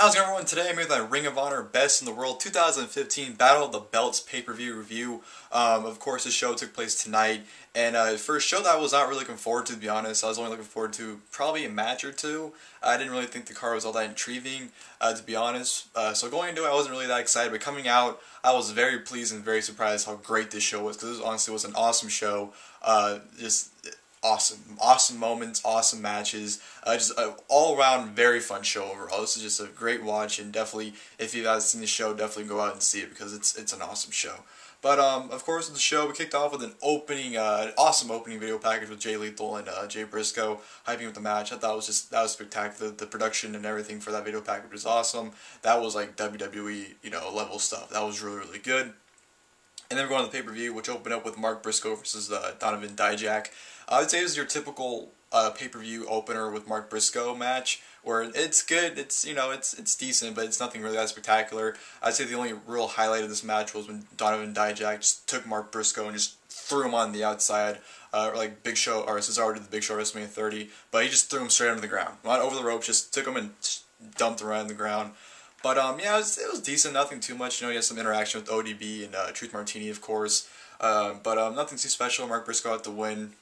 How's it going, everyone? Today I made my Ring of Honor Best in the World 2015 Battle of the Belts pay-per-view review. Of course, this show took place tonight, and for a show that I was not really looking forward to be honest, I was only looking forward to probably a match or two. I didn't really think the card was all that intriguing, to be honest. So going into it, I wasn't really that excited, but coming out, I was very pleased and very surprised how great this show was, because this honestly was an awesome show. Just awesome moments, awesome matches, just an all-around very fun show overall. This is just a great watch, and definitely, if you guys seen the show, definitely go out and see it because it's an awesome show. But of course, with the show, we kicked off with an awesome opening video package with Jay Lethal and Jay Briscoe hyping up the match. I thought that was spectacular. The production and everything for that video package was awesome. That was like WWE level stuff. That was really good. And then we're going to the pay-per-view, which opened up with Mark Briscoe versus Donovan Dijak. I would say this is your typical pay-per-view opener with Mark Briscoe match, where it's good, it's decent, but it's nothing really that spectacular. I'd say the only real highlight of this match was when Donovan Dijak just took Mark Briscoe and just threw him on the outside, like Big Show, or Cesaro did the Big Show at WrestleMania 30, but he just threw him straight onto the ground. Not over the ropes, just took him and dumped him right on the ground. But yeah, it was decent, nothing too much. He had some interaction with ODB and Truth Martini, of course. But nothing too special. Mark Briscoe had to win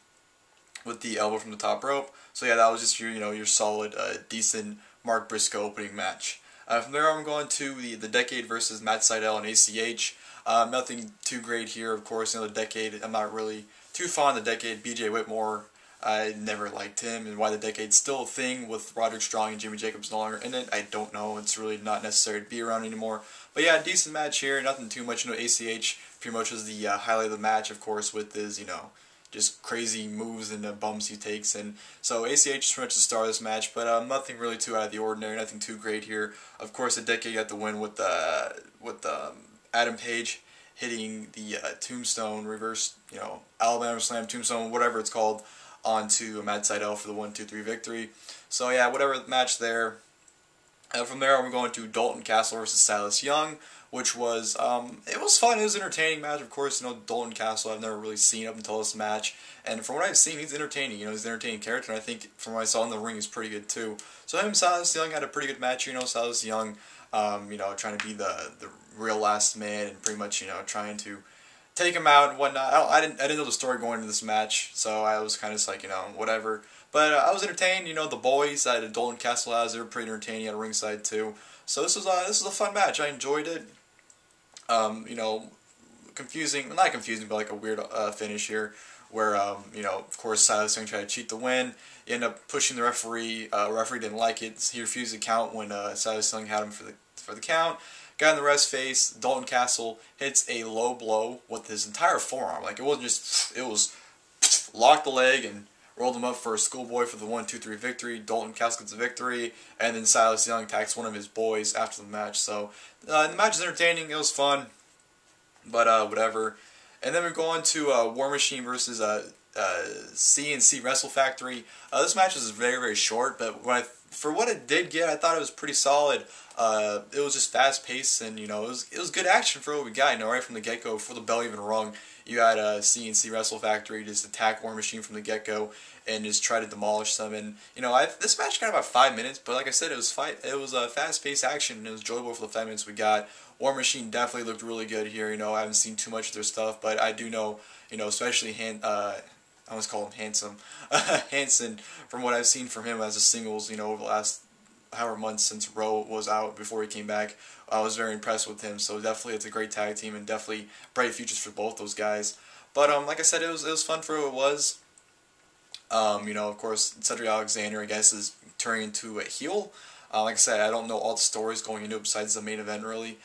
with the elbow from the top rope. So yeah, that was just your solid, decent Mark Briscoe opening match. From there, I'm going to the Decade versus Matt Sydal and ACH. Nothing too great here, of course. The Decade, I'm not really too fond of the Decade. BJ Whitmore, I never liked him, and why the Decade's still a thing with Roderick Strong and Jimmy Jacobs no longer in it, I don't know. It's really not necessary to be around anymore. But yeah, decent match here, nothing too much. ACH pretty much was the highlight of the match, of course, with his, just crazy moves and bumps he takes. And so ACH is pretty much the star of this match, but nothing really too out of the ordinary, nothing too great here. Of course, the Decade got the win with Adam Page hitting the Tombstone reverse, Alabama Slam Tombstone, whatever it's called, onto Matt Sydal for the 1-2-3 victory. So yeah, whatever match there. From there, we're going to Dalton Castle versus Silas Young, which was it was fun. It was an entertaining match. Of course, Dalton Castle I've never really seen up until this match, and from what I've seen, he's entertaining. He's an entertaining character, and I think from what I saw in the ring, he's pretty good too. So him and Silas Young had a pretty good match. Silas Young, trying to be the real last man, and pretty much trying to take him out and whatnot. I didn't know the story going into this match, so I was kind of just like, whatever. But I was entertained. The boys that Dalton Castle has, they were pretty entertaining at ringside too. So this was a fun match. I enjoyed it. Confusing, not confusing, but like a weird finish here, where of course Silas Young tried to cheat the win. He ended up pushing the referee. Referee didn't like it. He refused to count when Silas Young had him for the count. Got in the ref's face. Dalton Castle hits a low blow with his entire forearm. Like, it wasn't just, it was locked the leg and rolled him up for a schoolboy for the 1-2-3 victory. Dalton Castle gets the victory, and then Silas Young attacks one of his boys after the match. So the match is entertaining. It was fun, but whatever. And then we go on to War Machine versus CNC Wrestle Factory. This match was very short, but for what it did get, I thought it was pretty solid. It was just fast paced, and it was good action for what we got. Right from the get go, before the bell even rung, you had CNC Wrestle Factory just attack War Machine from the get go and just try to demolish them. And this match got about 5 minutes, but like I said, it was fast paced action, and it was enjoyable for the 5 minutes we got. War Machine definitely looked really good here. I haven't seen too much of their stuff, but I do know, especially I always call him Handsome. Hanson, from what I've seen from him as a singles, over the last however months since Rowe was out before he came back, I was very impressed with him. So definitely, it's a great tag team, and definitely bright futures for both those guys. But like I said, it was fun for what it was. Of course, Cedric Alexander, I guess, is turning into a heel. Like I said, I don't know all the stories going into it besides the main event, really.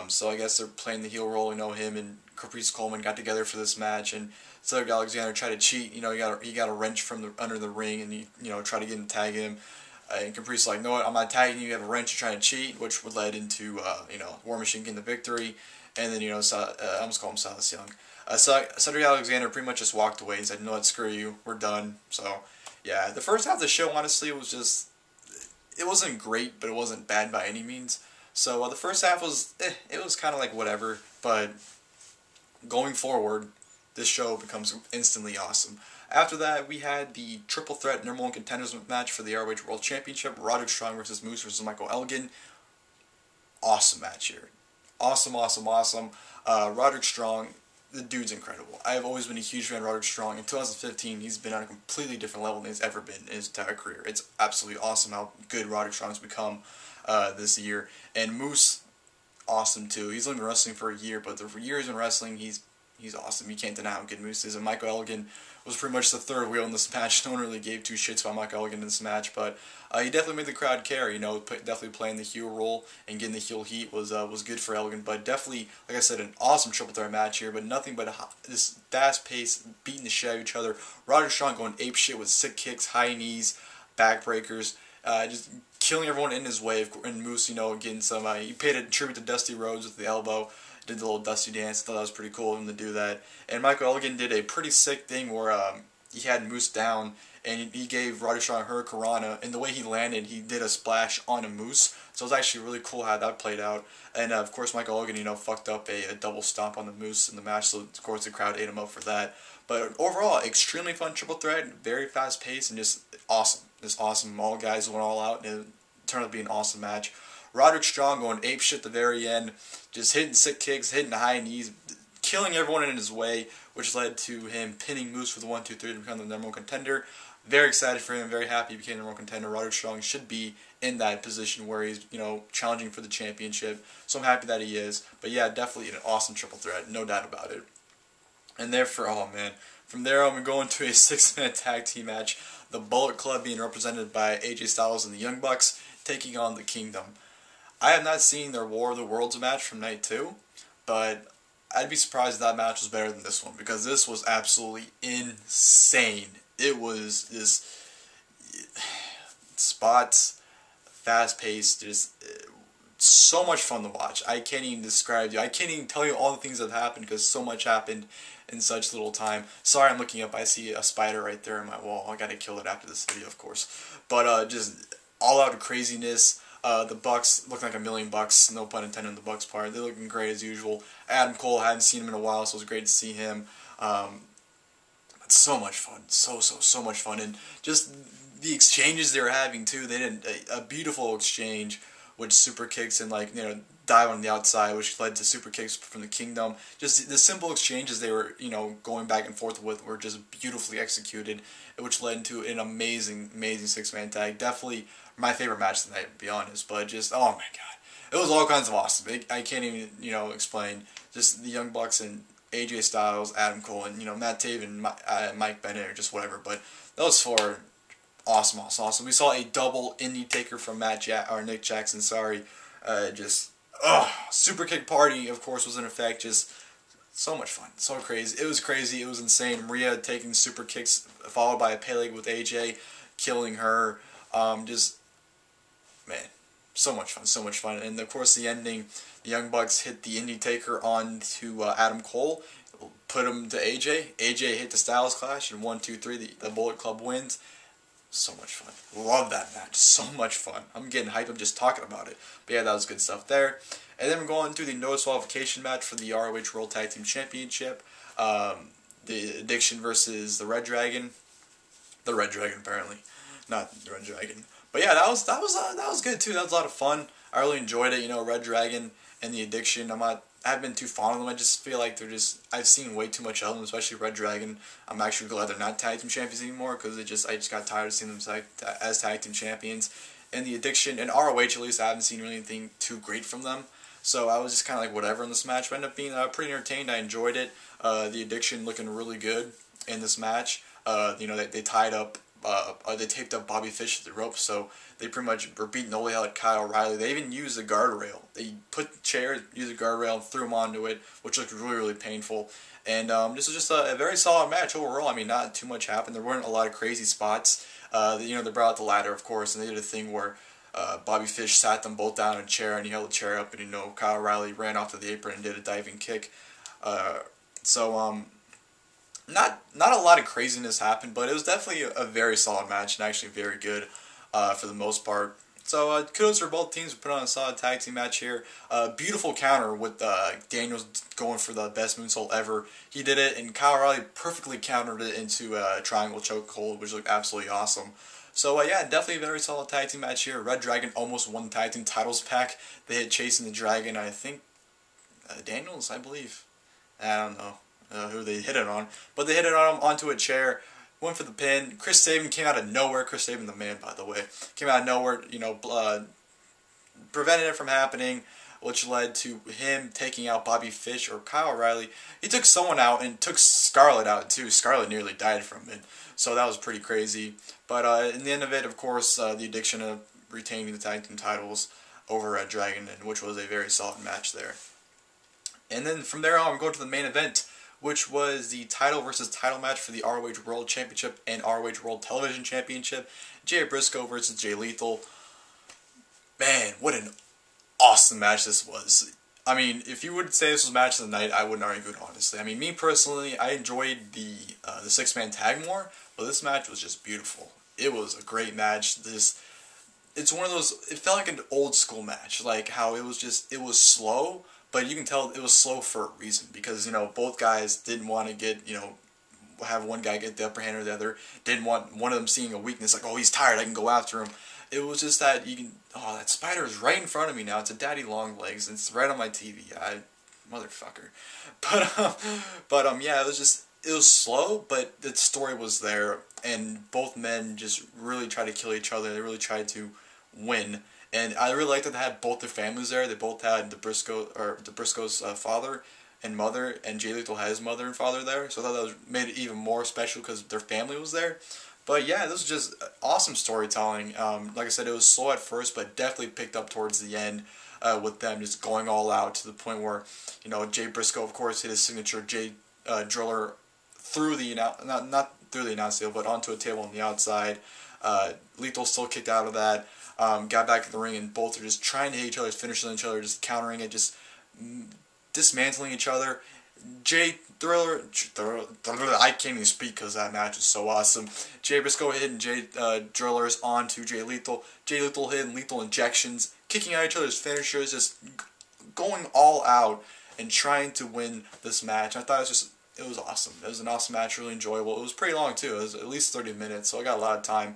So I guess they're playing the heel role. Him and Caprice Coleman got together for this match, and Cedric Alexander tried to cheat. He got a wrench from under the ring, and he tried to get him to tag him. And Caprice like, no, I'm not tagging you. You have a wrench. You're trying to cheat, which would lead into War Machine getting the victory. And then I almost call him Silas Young. Cedric Alexander pretty much just walked away and said, "No, screw you. We're done." So yeah, the first half of the show honestly was just, it wasn't great, but it wasn't bad by any means. So the first half was, it was kind of like whatever, but going forward, this show becomes instantly awesome. After that, we had the triple threat number one contenders match for the ROH World Championship, Roderick Strong versus Moose versus Michael Elgin. awesome match here. Awesome, awesome, awesome. Roderick Strong, the dude's incredible. I have always been a huge fan of Roderick Strong. In 2015, he's been on a completely different level than he's ever been in his entire career. It's absolutely awesome how good Roderick Strong's become this year. And Moose, awesome too. He's only been wrestling for a year, but for years in wrestling, he's awesome. You can't deny how good Moose is. And Michael Elgin was pretty much the third wheel in this match. No one really gave two shits about Michael Elgin in this match, but he definitely made the crowd care. You know, definitely playing the heel role and getting the heel heat was good for Elgin. But definitely, like I said, an awesome triple threat match here. But nothing but this fast pace, beating the shit out of each other. Roderick Strong going ape shit with sick kicks, high knees, backbreakers, just killing everyone in his way. And Moose, you know, getting some. He paid a tribute to Dusty Rhodes with the elbow. Did the little Dusty dance. I thought that was pretty cool of him to do that. And Michael Elgin did a pretty sick thing where he had Moose down and he gave Roderick Strong Hurricanrana, and the way he landed, he did a splash on a Moose. So it was actually really cool how that played out. And of course, Michael Elgin, you know, fucked up a double stomp on the Moose in the match. So of course, the crowd ate him up for that. But overall, extremely fun triple threat, very fast paced, and just awesome. Just awesome. All guys went all out, and it turned out to be an awesome match. Roderick Strong going ape shit at the very end, just hitting sick kicks, hitting high knees, killing everyone in his way, which led to him pinning Moose for the 1, 2, 3 to become the number one contender. Very excited for him, very happy he became the number one contender. Roderick Strong should be in that position where he's, you know, challenging for the championship. So I'm happy that he is. But yeah, definitely an awesome triple threat, no doubt about it. And therefore, oh man, from there I'm going to a 6-man tag team match. The Bullet Club being represented by AJ Styles and the Young Bucks taking on the Kingdom. I have not seen their War of the Worlds match from night 2, but I'd be surprised if that match was better than this one, because this was absolutely insane. It was this spots, fast-paced, just so much fun to watch. I can't even describe you. I can't even tell you all the things that happened because so much happened in such little time. Sorry, I'm looking up. I see a spider right there on my wall. I gotta kill it after this video, of course. But just all-out craziness. The Bucks look like $1 million, no pun intended on the Bucks part. They're looking great as usual. Adam Cole, hadn't seen him in a while, so it was great to see him. It's so much fun, so much fun, and just the exchanges they were having too. They did a beautiful exchange with super kicks and, like, you know, dive on the outside, which led to super kicks from the Kingdom. Just the simple exchanges they were, you know, going back and forth with were just beautifully executed, which led to an amazing 6-man tag. Definitely my favorite match tonight, to be honest. But just, oh my god, it was all kinds of awesome. I can't even, you know, explain. Just the Young Bucks and AJ Styles, Adam Cole, and, you know, Matt Taven, and Mike Bennett, or just whatever. But those four, awesome. We saw a double indie taker from Nick Jackson. Sorry, super kick party, of course, was in effect. Just so much fun, so crazy. It was crazy. It was insane. Maria taking super kicks, followed by a Pele with AJ, killing her. Just, man, so much fun. And of course, the ending, the Young Bucks hit the indie taker onto Adam Cole, put him to AJ. AJ hit the Styles Clash, and 1, 2, 3, the Bullet Club wins. So much fun. Love that match. So much fun. I'm getting hyped. I'm just talking about it. But yeah, that was good stuff there. And then we're going through the no disqualification match for the ROH World Tag Team Championship. The Addiction versus the reDRagon. The reDRagon, apparently, not the reDRagon. But yeah, that was good too. That was a lot of fun. I really enjoyed it. You know, reDRagon and the Addiction. I haven't been too fond of them. I just feel like I've seen way too much of them, especially reDRagon. I'm actually glad they're not tag team champions anymore, because I just got tired of seeing them as tag team champions. And the Addiction, and ROH at least, I haven't seen really anything too great from them. So I was just kind of like whatever in this match. But ended up being pretty entertained. I enjoyed it. The Addiction looking really good in this match. You know, they tied up. They taped up Bobby Fish to the rope, so they pretty much were beating the holy hell at Kyle O'Reilly. They even used the guardrail. They put the chair, used the guardrail, and threw him onto it, which looked really painful. And this was just a very solid match overall. I mean, not too much happened. There weren't a lot of crazy spots. You know, they brought out the ladder, of course, and they did a thing where Bobby Fish sat them both down in a chair, and he held the chair up, and, you know, Kyle O'Reilly ran off to the apron and did a diving kick. Not a lot of craziness happened, but it was definitely a very solid match, and actually very good for the most part. So kudos for both teams for putting on a solid tag team match here. Beautiful counter with Daniels going for the best moonsault ever. He did it, and Kyle O'Reilly perfectly countered it into a triangle chokehold, which looked absolutely awesome. So yeah, definitely a very solid tag team match here. reDRagon almost won the tag team titles back. They had Chasing the Dragon, I think, Daniels, I believe. I don't know who they hit it on, but they hit it on him onto a chair. Went for the pin. Chris Sabin came out of nowhere. Chris Sabin, the man, by the way, came out of nowhere. You know, prevented it from happening, which led to him taking out Bobby Fish or Kyle O'Reilly. He took someone out and took Scarlett out too. Scarlett nearly died from it, so that was pretty crazy. But in the end of it, of course, the Addiction of retaining the tag team titles over reDRagon, which was a very solid match there. And then from there on, we go to the main event, which was the title versus title match for the ROH World Championship and ROH World Television Championship. Jay Briscoe versus Jay Lethal. Man, what an awesome match this was. I mean, if you would say this was match of the night, I wouldn't argue it, honestly. I mean, me personally, I enjoyed the six-man tag more, but this match was just beautiful. It was a great match. It's one of those, it felt like an old school match, like how it was slow, but you can tell it was slow for a reason, because, you know, both guys didn't want to get, you know, have one guy get the upper hand or the other, didn't want one of them seeing a weakness, like, oh, he's tired, I can go after him. It was just that you can, oh, that spider is right in front of me now. It's a daddy long legs, and it's right on my TV. Motherfucker. But yeah, it was slow, but the story was there, and both men just really tried to kill each other. They really tried to win, and I really liked that they had both their families there. They both had the Briscoe's father and mother, and Jay Lethal had his mother and father there. So I thought that made it even more special because their family was there. But yeah, this was just awesome storytelling. Like I said, it was slow at first, but definitely picked up towards the end with them just going all out to the point where, you know, Jay Briscoe, of course, hit his signature Jay Driller through the not through the announce table, but onto a table on the outside. Lethal still kicked out of that. Got back in the ring, and both are just trying to hit each other, finishing each other, just countering it, just dismantling each other. Jay Thriller, I can't even speak because that match is so awesome. Jay Briscoe hitting Jay Drillers onto Jay Lethal. Jay Lethal hitting lethal injections, kicking out each other's finishers, just going all out and trying to win this match. I thought it was awesome. It was an awesome match, really enjoyable. It was pretty long too. It was at least 30 minutes, so I got a lot of time.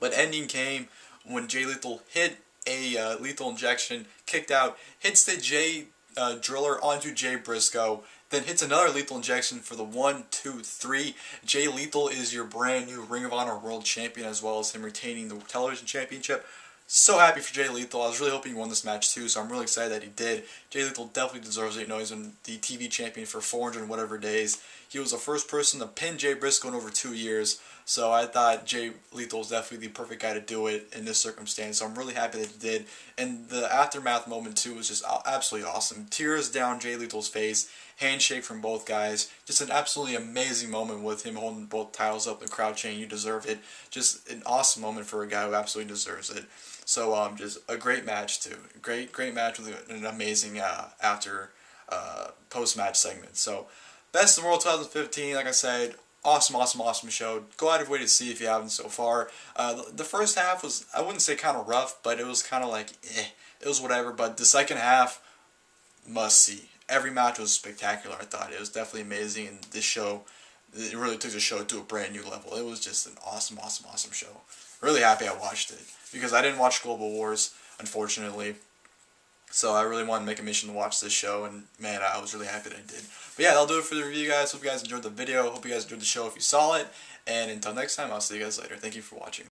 But ending came when Jay Lethal hit a lethal injection, kicked out, hits the Jay Driller onto Jay Briscoe, then hits another lethal injection for the 1, 2, 3. Jay Lethal is your brand new Ring of Honor World Champion, as well as him retaining the Television Championship. So happy for Jay Lethal. I was really hoping he won this match too, so I'm really excited that he did. Jay Lethal definitely deserves it. You know, he's been the TV champion for 400 and whatever days. He was the first person to pin Jay Briscoe in over 2 years, so I thought Jay Lethal was definitely the perfect guy to do it in this circumstance, so I'm really happy that he did. And the aftermath moment too was just absolutely awesome. Tears down Jay Lethal's face, handshake from both guys, just an absolutely amazing moment with him holding both titles up and crowd chanting, "You deserve it." Just an awesome moment for a guy who absolutely deserves it. So just a great match too. Great match with an amazing post-match segment. So Best in the World 2015, like I said, awesome show. Go out of your way to see if you haven't so far. The first half was, I wouldn't say kind of rough, but it was kind of like, it was whatever. But the second half, must see. Every match was spectacular, I thought. It was definitely amazing, and this show, it really took the show to a brand new level. It was just an awesome show. Really happy I watched it, because I didn't watch Global Wars, unfortunately. So I really wanted to make a mission to watch this show, and man, I was really happy that I did. But yeah, that'll do it for the review, guys. Hope you guys enjoyed the video. Hope you guys enjoyed the show if you saw it. And until next time, I'll see you guys later. Thank you for watching.